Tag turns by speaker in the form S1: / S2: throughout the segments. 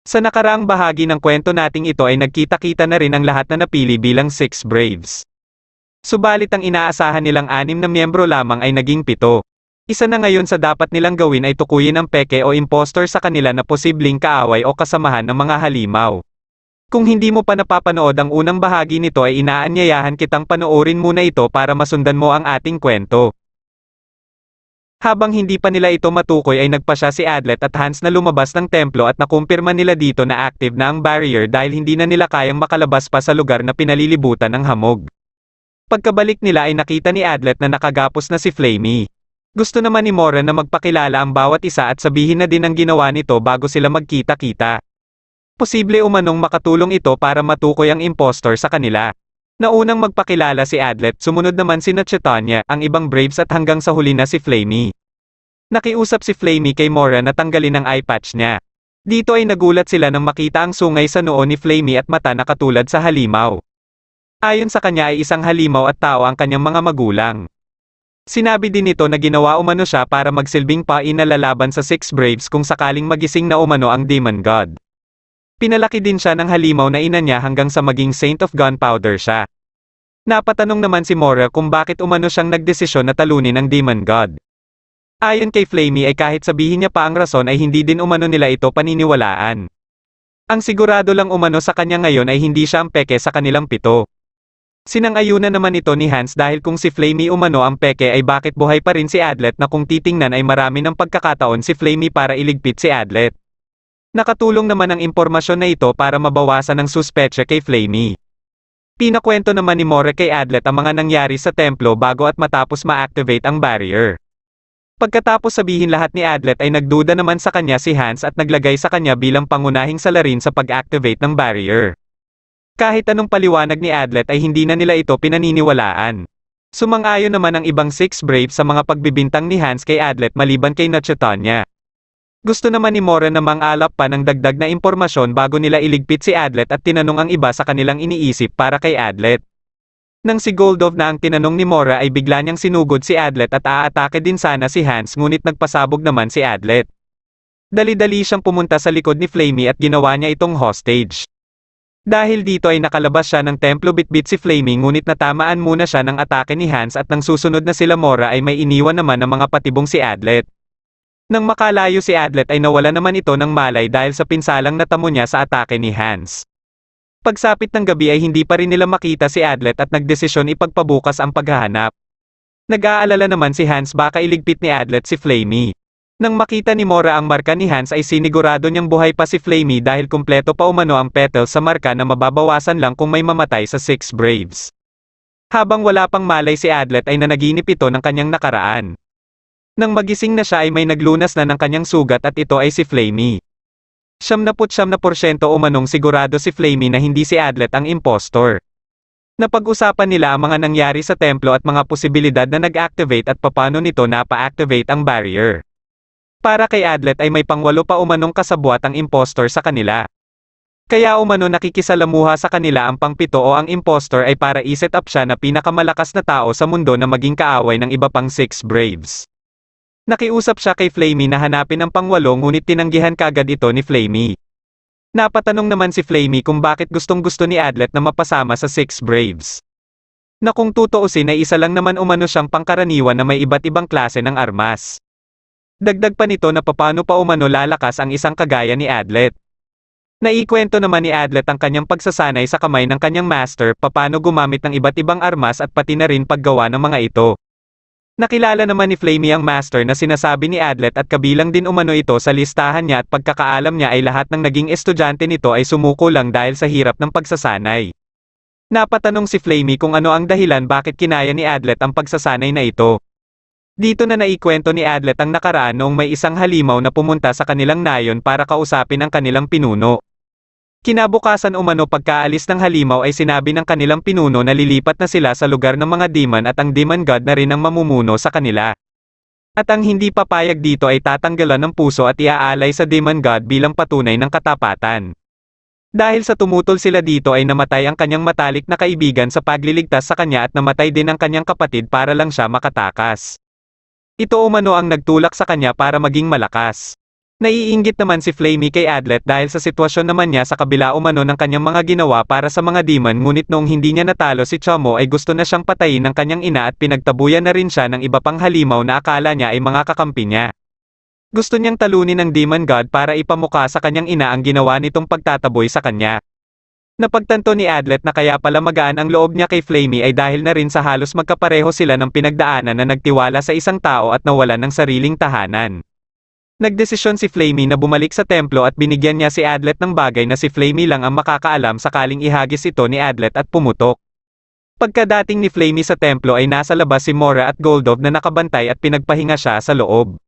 S1: Sa nakaraang bahagi ng kwento nating ito ay nagkita-kita na rin ang lahat na napili bilang Six Braves. Subalit ang inaasahan nilang 6 na miyembro lamang ay naging 7. Isa na ngayon sa dapat nilang gawin ay tukuyin ang peke o impostor sa kanila na posibleng kaaway o kasamahan ng mga halimaw. Kung hindi mo pa napapanood ang unang bahagi nito ay inaanyayahan kitang panoorin muna ito para masundan mo ang ating kwento. Habang hindi pa nila ito matukoy ay nagpasya si Adlet at Hans na lumabas ng templo at nakumpirma nila dito na active na ang barrier dahil hindi na nila kayang makalabas pa sa lugar na pinalilibutan ng hamog. Pagkabalik nila ay nakita ni Adlet na nakagapos na si Flamey. Gusto naman ni Mora na magpakilala ang bawat isa at sabihin na din ang ginawa nito bago sila magkita-kita. Posible umanong makatulong ito para matukoy ang impostor sa kanila. Naunang magpakilala si Adlet, sumunod naman sina Chetanya, ang ibang Braves at hanggang sa huli na si Flamey. Nakiusap si Flamey kay Mora na tanggalin ang eye patch niya. Dito ay nagulat sila nang makita ang sungay sa noo ni Flamey at mata na katulad sa halimaw. Ayon sa kanya ay isang halimaw at tao ang kanyang mga magulang. Sinabi din nito na ginawa umano siya para magsilbing painalalaban sa Six Braves kung sakaling magising na umano ang Demon God. Pinalaki din siya ng halimaw na ina niya hanggang sa maging Saint of Gunpowder siya. Napatanong naman si Mora kung bakit umano siyang nagdesisyon na talunin ang Demon God. Ayon kay Flamey ay kahit sabihin niya pa ang rason ay hindi din umano nila ito paniniwalaan. Ang sigurado lang umano sa kanya ngayon ay hindi siya ang peke sa kanilang 7. Sinang-ayunan naman ito ni Hans dahil kung si Flamey umano ang peke ay bakit buhay pa rin si Adlet na kung titingnan ay marami ng pagkakataon si Flamey para iligpit si Adlet. Nakatulong naman ang impormasyon na ito para mabawasan ang suspetsa kay Flamey. Pinakwento naman ni Mora kay Adlet ang mga nangyari sa templo bago at matapos ma-activate ang barrier. Pagkatapos sabihin lahat ni Adlet ay nagduda naman sa kanya si Hans at naglagay sa kanya bilang pangunahing salarin sa pag-activate ng barrier. Kahit anong paliwanag ni Adlet ay hindi na nila ito pinaniniwalaan. Sumang-ayon naman ang ibang Six Braves sa mga pagbibintang ni Hans kay Adlet maliban kay Nachetanya. Gusto naman ni Mora na mang-alap pa ng dagdag na impormasyon bago nila iligpit si Adlet at tinanong ang iba sa kanilang iniisip para kay Adlet. Nang si Goldov na ang tinanong ni Mora ay bigla niyang sinugod si Adlet at aatake din sana si Hans ngunit nagpasabog naman si Adlet. Dali-dali siyang pumunta sa likod ni Flamey at ginawa niya itong hostage. Dahil dito ay nakalabas siya ng templo bitbit si Flamey ngunit natamaan muna siya ng atake ni Hans at nang susunod na sila Mora ay may iniwan naman ng mga patibong si Adlet. Nang makalayo si Adlet ay nawala naman ito ng malay dahil sa pinsalang natamo niya sa atake ni Hans. Pagsapit ng gabi ay hindi pa rin nila makita si Adlet at nagdesisyon ipagpabukas ang paghahanap. Nag-aalala naman si Hans baka iligpit ni Adlet si Flamey. Nang makita ni Mora ang marka ni Hans ay sinigurado niyang buhay pa si Flamey dahil kumpleto pa umano ang petals sa marka na mababawasan lang kung may mamatay sa Six Braves. Habang wala pang malay si Adlet ay nanaginip ito ng kanyang nakaraan. Nang magising na siya ay may naglunas na ng kanyang sugat at ito ay si Flamey. 99% umanong sigurado si Flamey na hindi si Adlet ang impostor. Napag-usapan nila ang mga nangyari sa templo at mga posibilidad na nag-activate at papano nito napa-activate ang barrier. Para kay Adlet ay may pangwalo pa umanong kasabwat ang impostor sa kanila. Kaya umano nakikisalamuha sa kanila ang pang-7 o ang impostor ay para i-set up siya na pinakamalakas na tao sa mundo na maging kaaway ng iba pang Six Braves. Nakiusap siya kay Flamey na hanapin ang pang-8 ngunit tinanggihan kagad ito ni Flamey. Napatanong naman si Flamey kung bakit gustong-gusto ni Adlet na mapasama sa Six Braves. Na kung tutuusin ay isa lang naman umano siyang pangkaraniwan na may iba't ibang klase ng armas. Dagdag pa nito na papano pa umano lalakas ang isang kagaya ni Adlet. Naikwento naman ni Adlet ang kanyang pagsasanay sa kamay ng kanyang master, papano gumamit ng iba't ibang armas at pati na rin paggawa ng mga ito. Nakilala naman ni Flamey ang master na sinasabi ni Adlet at kabilang din umano ito sa listahan niya at pagkakaalam niya ay lahat ng naging estudyante nito ay sumuko lang dahil sa hirap ng pagsasanay. Napatanong si Flamey kung ano ang dahilan bakit kinaya ni Adlet ang pagsasanay na ito. Dito na naikwento ni Adlet ang nakaraan noong may isang halimaw na pumunta sa kanilang nayon para kausapin ang kanilang pinuno. Kinabukasan umano pagkaalis ng halimaw ay sinabi ng kanilang pinuno na lilipat na sila sa lugar ng mga demon at ang demon god na rin ang mamumuno sa kanila. At ang hindi papayag dito ay tatanggalan ng puso at iaalay sa demon god bilang patunay ng katapatan. Dahil sa tumutol sila dito ay namatay ang kanyang matalik na kaibigan sa pagliligtas sa kanya at namatay din ang kanyang kapatid para lang siya makatakas. Ito umano ang nagtulak sa kanya para maging malakas. Naiinggit naman si Flamey kay Adlet dahil sa sitwasyon naman niya sa kabila umano ng kanyang mga ginawa para sa mga demon, ngunit noong hindi niya natalo si Chomo ay gusto na siyang patayin ng kanyang ina at pinagtabuyan na rin siya ng iba pang halimaw na akala niya ay mga kakampi niya. Gusto niyang talunin ng Demon God para ipamukha sa kanyang ina ang ginawa nitong pagtataboy sa kanya. Napagtanto ni Adlet na kaya pala magaan ang loob niya kay Flamey ay dahil na rin sa halos magkapareho sila ng pinagdaanan na nagtiwala sa isang tao at nawalan ng sariling tahanan. Nagdesisyon si Flamey na bumalik sa templo at binigyan niya si Adlet ng bagay na si Flamey lang ang makakaalam sakaling ihagis ito ni Adlet at pumutok. Pagkadating ni Flamey sa templo ay nasa labas si Mora at Goldov na nakabantay at pinagpahinga siya sa loob.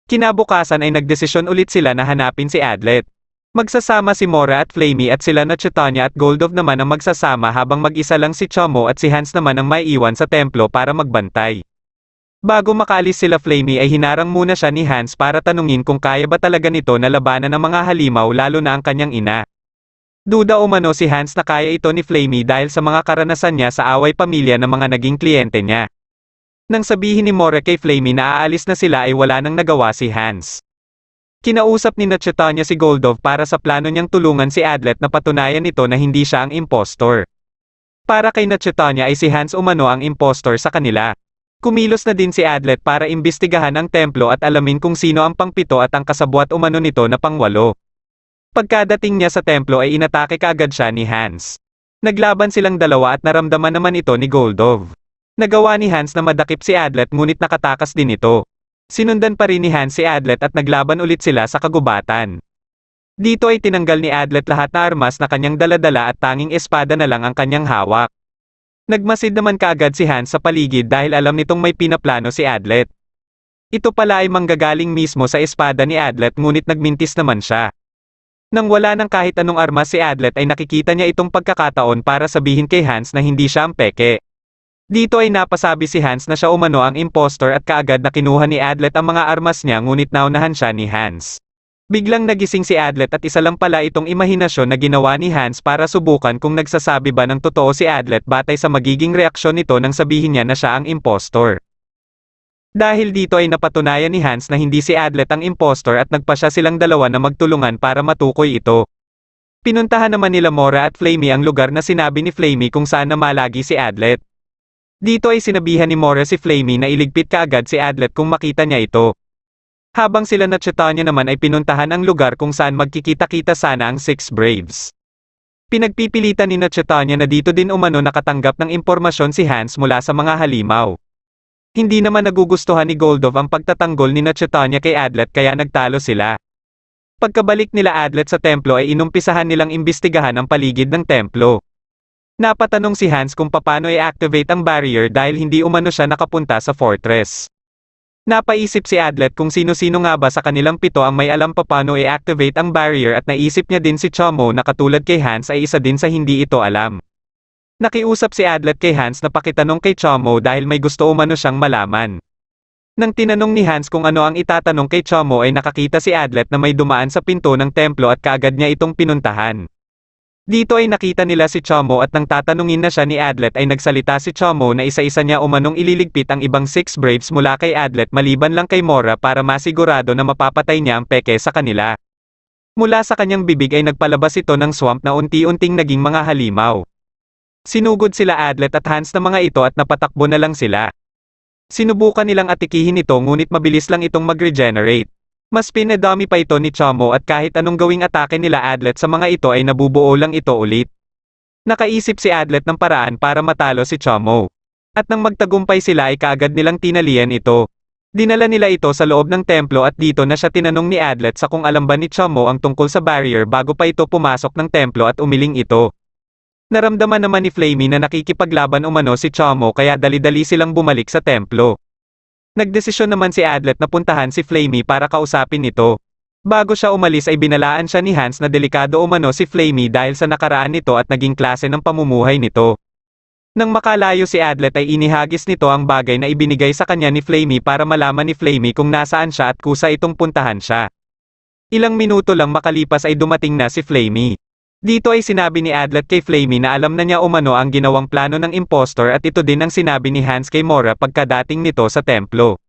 S1: Kinabukasan ay nagdesisyon ulit sila na hanapin si Adlet. Magsasama si Mora at Flamey at sila na Chitanya at Goldov naman ang magsasama habang mag-isa lang si Chomo at si Hans naman ang maiiwan sa templo para magbantay. Bago makaalis sila Flamey ay hinarang muna siya ni Hans para tanungin kung kaya ba talaga nito na labanan ng mga halimaw lalo na ang kanyang ina. Duda umano si Hans na kaya ito ni Flamey dahil sa mga karanasan niya sa away pamilya ng mga naging kliyente niya. Nang sabihin ni Mora kay Flamey na aalis na sila ay wala nang nagawa si Hans. Kinausap ni Chitanya si Goldov para sa plano niyang tulungan si Adlet na patunayan nito na hindi siya ang impostor. Para kay Chitanya ay si Hans umano ang impostor sa kanila. Kumilos na din si Adlet para imbestigahan ang templo at alamin kung sino ang pangpito at ang kasabwat umano nito na pangwalo. Pagkadating niya sa templo ay inatake kaagad siya ni Hans. Naglaban silang dalawa at naramdaman naman ito ni Goldov. Nagawa ni Hans na madakip si Adlet ngunit nakatakas din ito. Sinundan pa rin ni Hans si Adlet at naglaban ulit sila sa kagubatan. Dito ay tinanggal ni Adlet lahat na armas na kanyang daladala at tanging espada na lang ang kanyang hawak. Nagmasid naman kaagad si Hans sa paligid dahil alam nitong may pinaplano si Adlet. Ito pala ay manggagaling mismo sa espada ni Adlet ngunit nagmintis naman siya. Nang wala ng kahit anong armas si Adlet ay nakikita niya itong pagkakataon para sabihin kay Hans na hindi siya ang peke. Dito ay napasabi si Hans na siya umano ang impostor at kaagad na kinuha ni Adlet ang mga armas niya ngunit naunahan siya ni Hans. Biglang nagising si Adlet at isa lang pala itong imahinasyon na ginawa ni Hans para subukan kung nagsasabi ba ng totoo si Adlet batay sa magiging reaksyon nito nang sabihin niya na siya ang impostor. Dahil dito ay napatunayan ni Hans na hindi si Adlet ang impostor at nagpasya silang dalawa na magtulungan para matukoy ito. Pinuntahan naman nila Mora at Flamey ang lugar na sinabi ni Flamey kung saan namalagi si Adlet. Dito ay sinabihan ni Mora si Flamey na iligpit kaagad si Adlet kung makita niya ito. Habang sila na Chitanya naman ay pinuntahan ang lugar kung saan magkikita-kita sana ang Six Braves. Pinagpipilitan ni Chitanya na dito din umano nakatanggap ng impormasyon si Hans mula sa mga halimaw. Hindi naman nagugustuhan ni Goldov ang pagtatanggol ni Chitanya kay Adlet kaya nagtalo sila. Pagkabalik nila Adlet sa templo ay inumpisahan nilang imbestigahan ang paligid ng templo. Napatanong si Hans kung paano i-activate ang barrier dahil hindi umano siya nakapunta sa fortress. Napaisip si Adlet kung sino-sino nga ba sa kanilang pito ang may alam paano i-activate ang barrier at naisip niya din si Chomo na katulad kay Hans ay isa din sa hindi ito alam. Nakiusap si Adlet kay Hans na pakitanong kay Chomo dahil may gusto umano siyang malaman. Nang tinanong ni Hans kung ano ang itatanong kay Chomo ay nakakita si Adlet na may dumaan sa pinto ng templo at kaagad niya itong pinuntahan. Dito ay nakita nila si Chomo at nang tatanungin na siya ni Adlet ay nagsalita si Chomo na isa-isa niya umanong ililigpit ang ibang Six Braves mula kay Adlet maliban lang kay Mora para masigurado na mapapatay niya ang peke sa kanila. Mula sa kanyang bibig ay nagpalabas ito ng swamp na unti-unting naging mga halimaw. Sinugod sila Adlet at Hans na mga ito at napatakbo na lang sila. Sinubukan nilang atikihin ito ngunit mabilis lang itong mag-regenerate. Mas pinadami pa ito ni Chomo at kahit anong gawing atake nila Adlet sa mga ito ay nabubuo lang ito ulit. Nakaisip si Adlet ng paraan para matalo si Chomo. At nang magtagumpay sila ay kaagad nilang tinalian ito. Dinala nila ito sa loob ng templo at dito na siya tinanong ni Adlet sa kung alam ba ni Chomo ang tungkol sa barrier bago pa ito pumasok ng templo at umiling ito. Naramdaman naman ni Flamey na nakikipaglaban umano si Chomo kaya dali-dali silang bumalik sa templo. Nagdesisyon naman si Adlet na puntahan si Flamey para kausapin ito. Bago siya umalis ay binalaan siya ni Hans na delikado umano si Flamey dahil sa nakaraan nito at naging klase ng pamumuhay nito. Nang makalayo si Adlet ay inihagis nito ang bagay na ibinigay sa kanya ni Flamey para malaman ni Flamey kung nasaan siya at kusa itong puntahan siya. Ilang minuto lang makalipas ay dumating na si Flamey. Dito ay sinabi ni Adlet kay Flamey na alam na niya umano ang ginawang plano ng impostor at ito din ang sinabi ni Hans kay Mora pagkadating nito sa templo.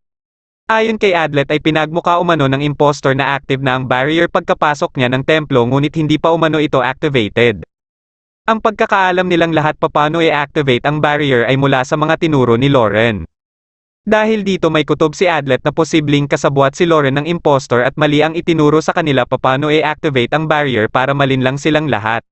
S1: Ayon kay Adlet ay pinagmukha umano ng impostor na active na ang barrier pagkapasok niya ng templo ngunit hindi pa umano ito activated. Ang pagkakaalam nilang lahat papaano i-activate ang barrier ay mula sa mga tinuro ni Lauren. Dahil dito may kutob si Adlet na posibleng kasabwat si Lauren ng impostor at mali ang itinuro sa kanila papaano i-activate ang barrier para malinlang silang lahat.